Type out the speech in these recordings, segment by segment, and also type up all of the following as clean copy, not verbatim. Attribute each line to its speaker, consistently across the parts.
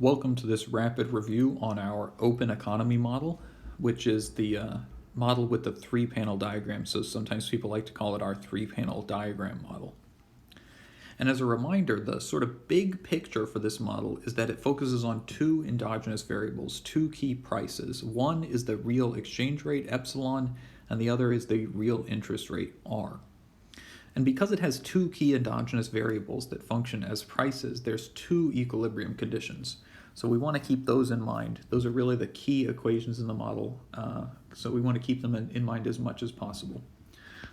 Speaker 1: Welcome to this rapid review on our open economy model, which is the model with the three-panel diagram. So sometimes people like to call it our three-panel diagram model. And as a reminder, the sort of big picture for this model is that it focuses on two endogenous variables, two key prices. One is the real exchange rate, epsilon, and the other is the real interest rate, r. And because it has two key endogenous variables that function as prices, there's two equilibrium conditions. So we want to keep those in mind. Those are really the key equations in the model, so we want to keep them in mind as much as possible.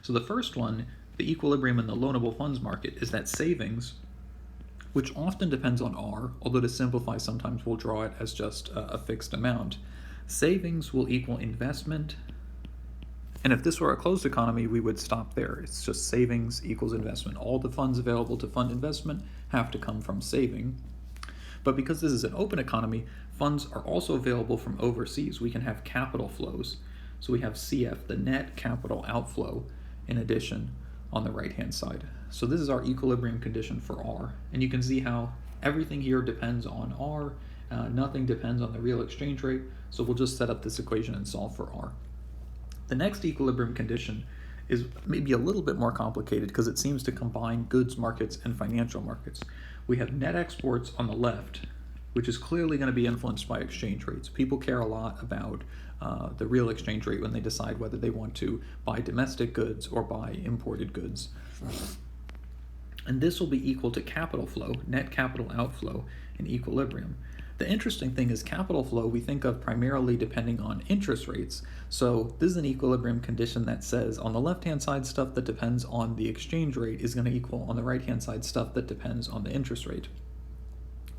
Speaker 1: So the first one, the equilibrium in the loanable funds market, is that savings, which often depends on R, although to simplify sometimes we'll draw it as just a fixed amount. Savings will equal investment, and if this were a closed economy, we would stop there. It's just savings equals investment. All the funds available to fund investment have to come from saving. But because this is an open economy, funds are also available from overseas. We can have capital flows. So we have CF, the net capital outflow, in addition on the right-hand side. So this is our equilibrium condition for R. And you can see how everything here depends on R. Nothing depends on the real exchange rate. So we'll just set up this equation and solve for R. The next equilibrium condition is maybe a little bit more complicated because it seems to combine goods markets and financial markets. We have net exports on the left, which is clearly going to be influenced by exchange rates. People care a lot about the real exchange rate when they decide whether they want to buy domestic goods or buy imported goods. And this will be equal to capital flow, net capital outflow in equilibrium. The interesting thing is capital flow we think of primarily depending on interest rates. So this is an equilibrium condition that says on the left-hand side stuff that depends on the exchange rate is going to equal on the right-hand side stuff that depends on the interest rate,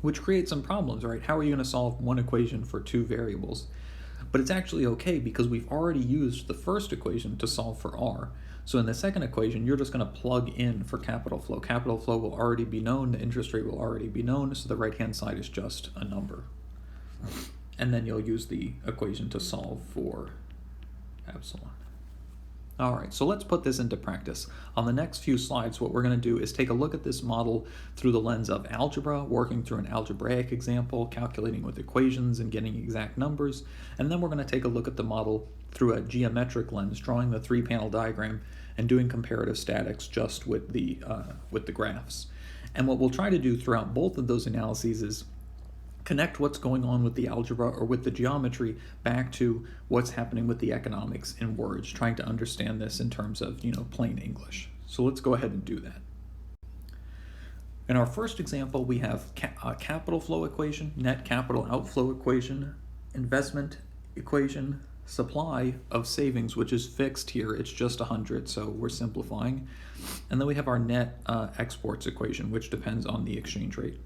Speaker 1: which creates some problems, right? How are you going to solve one equation for two variables? But it's actually okay because we've already used the first equation to solve for R. So in the second equation, you're just going to plug in for capital flow. Capital flow will already be known, the interest rate will already be known, so the right-hand side is just a number. And then you'll use the equation to solve for epsilon. All right, so let's put this into practice. On the next few slides, what we're going to do is take a look at this model through the lens of algebra, working through an algebraic example, calculating with equations and getting exact numbers, and then we're going to take a look at the model through a geometric lens, drawing the three-panel diagram and doing comparative statics just with the graphs. And what we'll try to do throughout both of those analyses is connect what's going on with the algebra or with the geometry back to what's happening with the economics in words, trying to understand this in terms of, plain English. So let's go ahead and do that. In our first example, we have a capital flow equation, net capital outflow equation, investment equation, supply of savings, which is fixed here. It's just 100, so we're simplifying. And then we have our net exports equation, which depends on the exchange rate.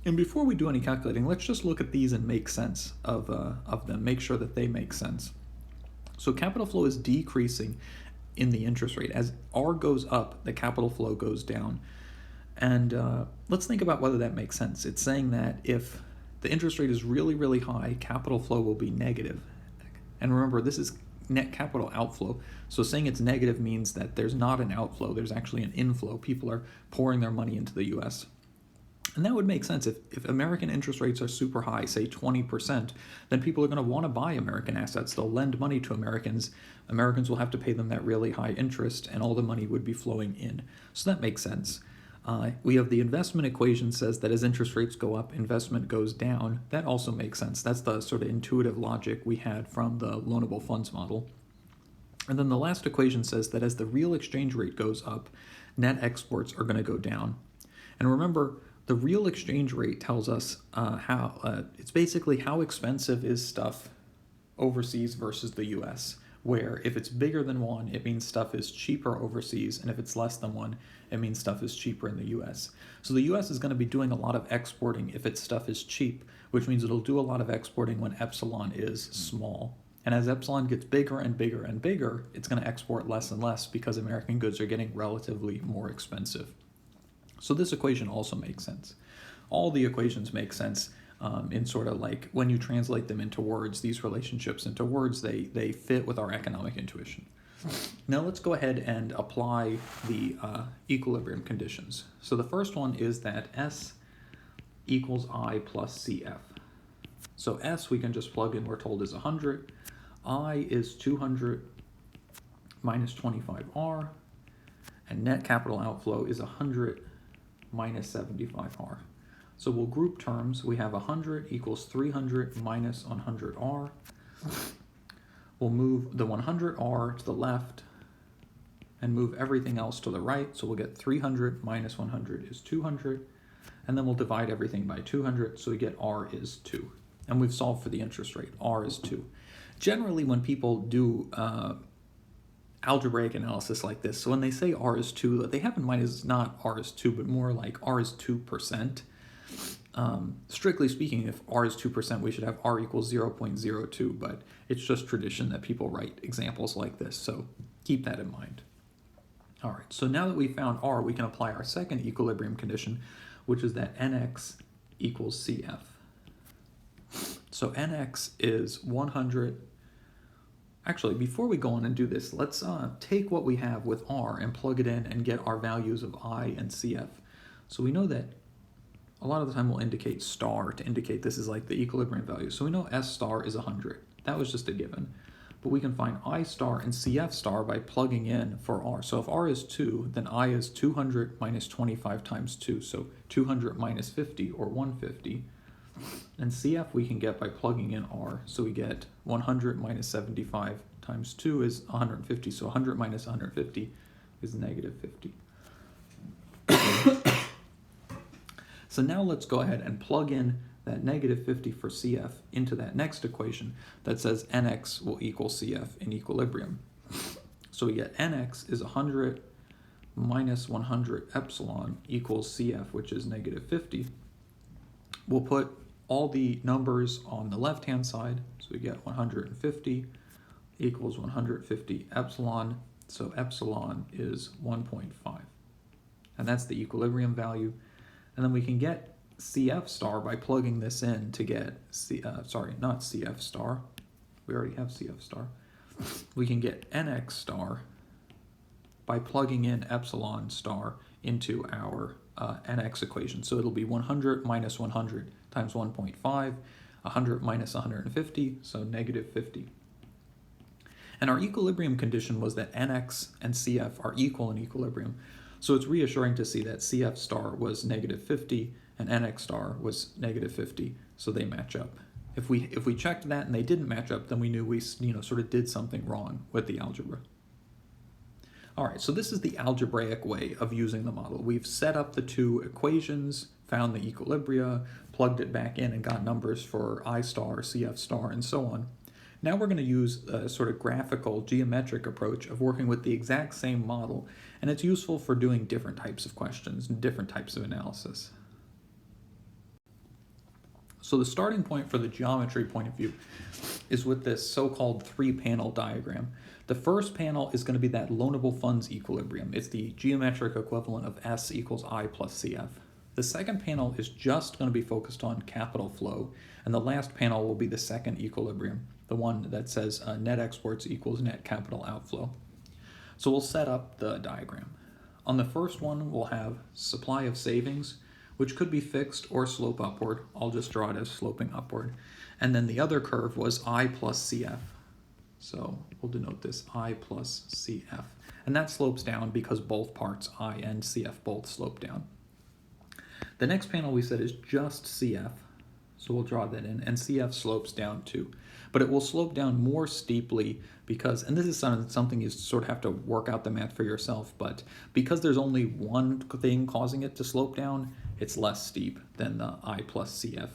Speaker 1: And before we do any calculating, let's just look at these and make sense of them, make sure that they make sense. So capital flow is decreasing in the interest rate. As R goes up, the capital flow goes down. And let's think about whether that makes sense. It's saying that if the interest rate is really, really high, capital flow will be negative. And remember, this is net capital outflow. So saying it's negative means that there's not an outflow, there's actually an inflow. People are pouring their money into the US. And that would make sense. If American interest rates are super high, say 20%, then people are going to want to buy American assets. They'll lend money to Americans. Americans will have to pay them that really high interest, and all the money would be flowing in. So that makes sense. We have the investment equation says that as interest rates go up, investment goes down. That also makes sense. That's the sort of intuitive logic we had from the loanable funds model. And then the last equation says that as the real exchange rate goes up, net exports are going to go down. And remember, the real exchange rate tells us it's basically how expensive is stuff overseas versus the US, where if it's bigger than 1, it means stuff is cheaper overseas, and if it's less than 1, it means stuff is cheaper in the US. So the US is going to be doing a lot of exporting if its stuff is cheap, which means it'll do a lot of exporting when epsilon is small. And as epsilon gets bigger and bigger and bigger, it's going to export less and less because American goods are getting relatively more expensive. So this equation also makes sense. All the equations make sense in sort of like when you translate them into words, these relationships into words, they fit with our economic intuition. Now let's go ahead and apply the equilibrium conditions. So the first one is that S equals I plus CF. So S we can just plug in, we're told is 100. I is 200 minus 25R. And net capital outflow is 100 minus 75R. So we'll group terms. We have 100 equals 300 minus 100R. We'll move the 100R to the left and move everything else to the right. So we'll get 300 minus 100 is 200. And then we'll divide everything by 200. So we get R is 2. And we've solved for the interest rate. R is 2. Generally, when people do algebraic analysis like this, so when they say R is 2, what they have in mind is not R is 2, but more like R is 2%. Strictly speaking, if R is 2%, we should have R equals 0.02, but it's just tradition that people write examples like this, so keep that in mind. All right, so now that we found R, we can apply our second equilibrium condition, which is that Nx equals Cf. So Nx is 100. Actually, before we go on and do this, let's take what we have with R and plug it in and get our values of I and Cf. So we know that a lot of the time we'll indicate star to indicate this is like the equilibrium value. So we know S star is 100. That was just a given. But we can find I star and Cf star by plugging in for R. So if R is 2, then I is 200 minus 25 times 2. So 200 minus 50, or 150. And Cf we can get by plugging in R. So we get 100 minus 75 times 2 is 150. So 100 minus 150 is negative 50. So now let's go ahead and plug in that negative 50 for Cf into that next equation that says Nx will equal Cf in equilibrium. So we get Nx is 100 minus 100 epsilon equals Cf, which is negative 50. We'll put all the numbers on the left-hand side. So we get 150 equals 150 epsilon. So epsilon is 1.5. And that's the equilibrium value. And then we can get Cf star by plugging this in to get, not Cf star. We already have Cf star. We can get Nx star by plugging in epsilon star into our Nx equation. So it'll be 100 minus 100 times 1.5, 100 minus 150, so negative 50. And our equilibrium condition was that Nx and Cf are equal in equilibrium. So it's reassuring to see that Cf star was negative 50 and Nx star was negative 50, so they match up. If we checked that and they didn't match up, then we knew we sort of did something wrong with the algebra. All right, so this is the algebraic way of using the model. We've set up the two equations, found the equilibria, plugged it back in and got numbers for I star, Cf star, and so on. Now we're going to use a sort of graphical, geometric approach of working with the exact same model, and it's useful for doing different types of questions and different types of analysis. So the starting point for the geometry point of view is with this so-called three-panel diagram. The first panel is going to be that loanable funds equilibrium. It's the geometric equivalent of S equals I plus Cf. The second panel is just going to be focused on capital flow, and the last panel will be the second equilibrium, the one that says net exports equals net capital outflow. So we'll set up the diagram. On the first one, we'll have supply of savings, which could be fixed or slope upward. I'll just draw it as sloping upward. And then the other curve was I plus Cf. So we'll denote this I plus Cf. And that slopes down because both parts, I and Cf, both slope down. The next panel we said is just Cf. So we'll draw that in, and Cf slopes down too. But it will slope down more steeply because, and this is something you sort of have to work out the math for yourself, but because there's only one thing causing it to slope down, it's less steep than the I plus Cf.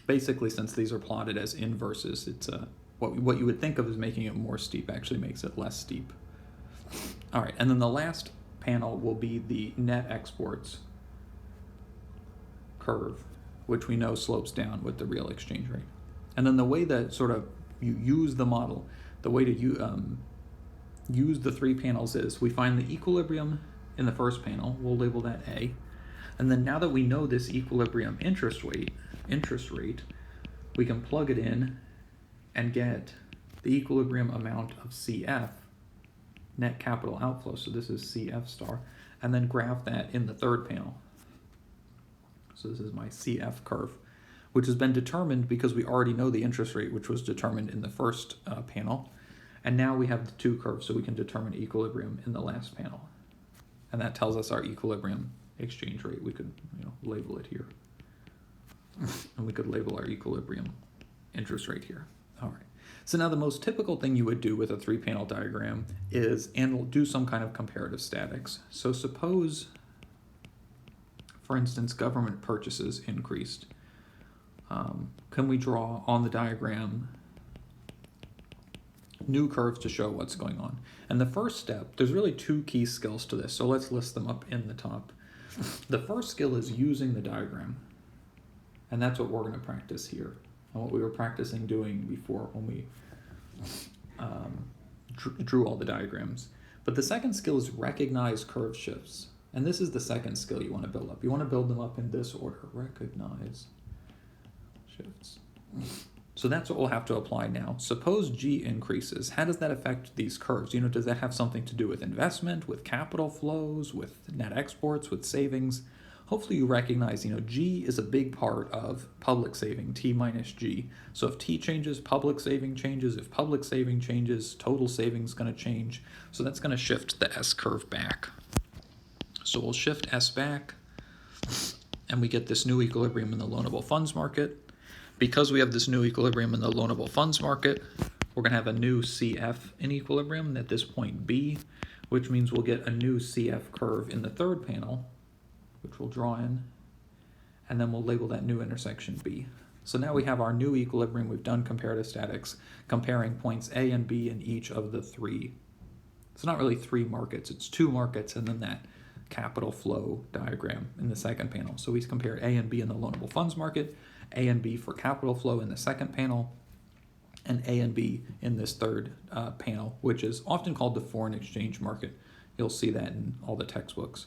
Speaker 1: Basically, since these are plotted as inverses, it's what you would think of as making it more steep actually makes it less steep. All right, and then the last panel will be the net exports curve, which we know slopes down with the real exchange rate. And then the way that sort of you use the model, the way to use the three panels is we find the equilibrium in the first panel, we'll label that A, and then now that we know this equilibrium interest rate, we can plug it in and get the equilibrium amount of Cf, net capital outflow, so this is Cf star, and then graph that in the third panel. So this is my Cf curve. which has been determined because we already know the interest rate, which was determined in the first panel. And now we have the two curves, so we can determine equilibrium in the last panel. And that tells us our equilibrium exchange rate. We could label it here. And we could label our equilibrium interest rate here. All right. So now the most typical thing you would do with a three-panel diagram is do some kind of comparative statics. So suppose, for instance, government purchases increased. Can we draw on the diagram new curves to show what's going on? And the first step, there's really two key skills to this, so let's list them up in the top. The first skill is using the diagram, and that's what we're going to practice here, and what we were practicing doing before when we drew all the diagrams. But the second skill is recognize curve shifts, and this is the second skill you want to build up. You want to build them up in this order: recognize shifts. So that's what we'll have to apply now. Suppose G increases. How does that affect these curves? Does that have something to do with investment, with capital flows, with net exports, with savings? Hopefully you recognize, G is a big part of public saving, T minus G. So if T changes, public saving changes. If public saving changes, total savings is going to change. So that's going to shift the S curve back. So we'll shift S back, and we get this new equilibrium in the loanable funds market. Because we have this new equilibrium in the loanable funds market, we're going to have a new CF in equilibrium at this point B, which means we'll get a new CF curve in the third panel, which we'll draw in, and then we'll label that new intersection B. So now we have our new equilibrium. We've done comparative statics, comparing points A and B in each of the three. It's not really three markets, it's two markets, and then that capital flow diagram in the second panel. So we compare A and B in the loanable funds market, A and B for capital flow in the second panel, and A and B in this third panel, which is often called the foreign exchange market. You'll see that in all the textbooks.